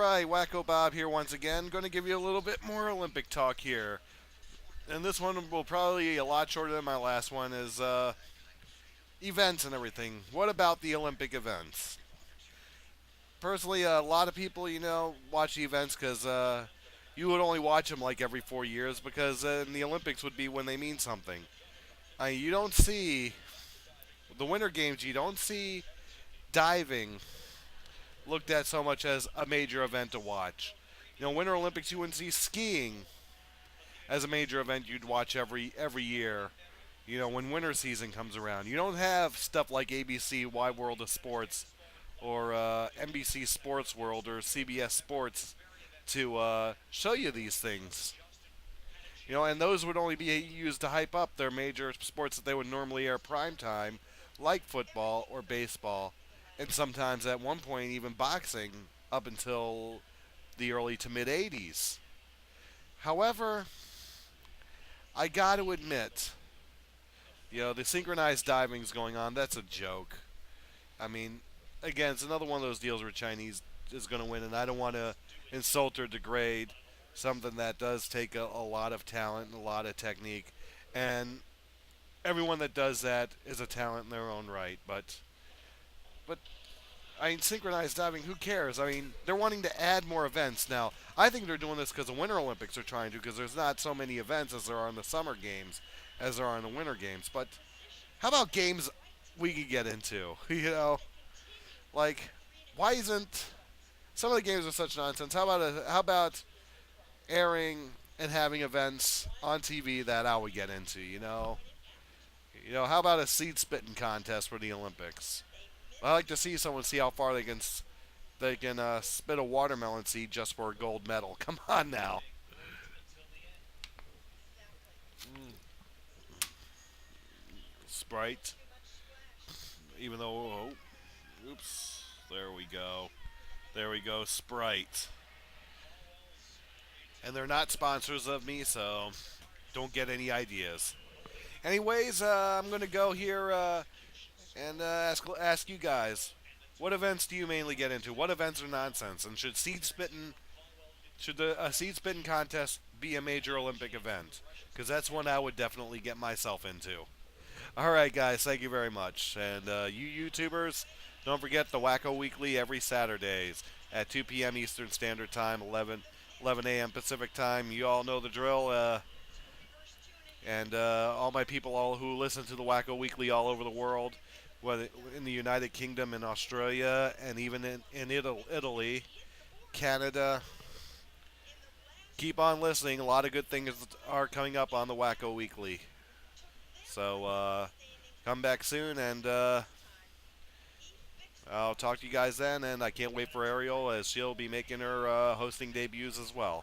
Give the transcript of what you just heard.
Alright, Wacko Bob here once again. Going to give you a little bit more Olympic talk here. And this one will probably be a lot shorter than my last one, is events and everything. What about the Olympic events? Personally, a lot of people, watch the events because you would only watch them like every 4 years because in the Olympics would be when they mean something. You don't see the Winter Games, you don't see diving looked at so much as a major event to watch. Winter Olympics, you wouldn't see skiing as a major event you'd watch every year. When winter season comes around, you don't have stuff like ABC Wide World of Sports or NBC Sports World or CBS Sports to show you these things. And those would only be used to hype up their major sports that they would normally air prime time, like football or baseball, and sometimes at one point even boxing up until the early to mid 80s. However, I got to admit, the synchronized diving's going on. That's a joke. I mean, again, it's another one of those deals where Chinese is going to win, and I don't want to insult or degrade something that does take a lot of talent and a lot of technique. And everyone that does that is a talent in their own right. But I mean, synchronized diving, who cares? I mean, they're wanting to add more events now. I think they're doing this because the Winter Olympics are trying to, because there's not so many events as there are in the Summer Games, as there are in the Winter Games. But how about games we could get into? Like, why isn't some of the games are such nonsense? How about airing and having events on TV that I would get into? How about a seed spitting contest for the Olympics? I like to see someone see how far they can spit a watermelon seed just for a gold medal. Come on now. Sprite. Even though, oops, there we go. There we go, Sprite. And they're not sponsors of me, so don't get any ideas. Anyways, I'm going to go here and ask you guys, what events do you mainly get into? What events are nonsense? And should a seed spitting contest be a major Olympic event? Because that's one I would definitely get myself into. All right, guys, thank you very much. And you YouTubers, don't forget the Wacko Weekly every Saturdays at 2 p.m. Eastern Standard Time, 11 a.m. Pacific Time. You all know the drill. And all my people all who listen to the Wacko Weekly all over the world, whether in the United Kingdom and Australia, and even in Italy, Canada, keep on listening. A lot of good things are coming up on the Wacko Weekly. So come back soon, and I'll talk to you guys then. And I can't wait for Ariel, as she'll be making her hosting debuts as well.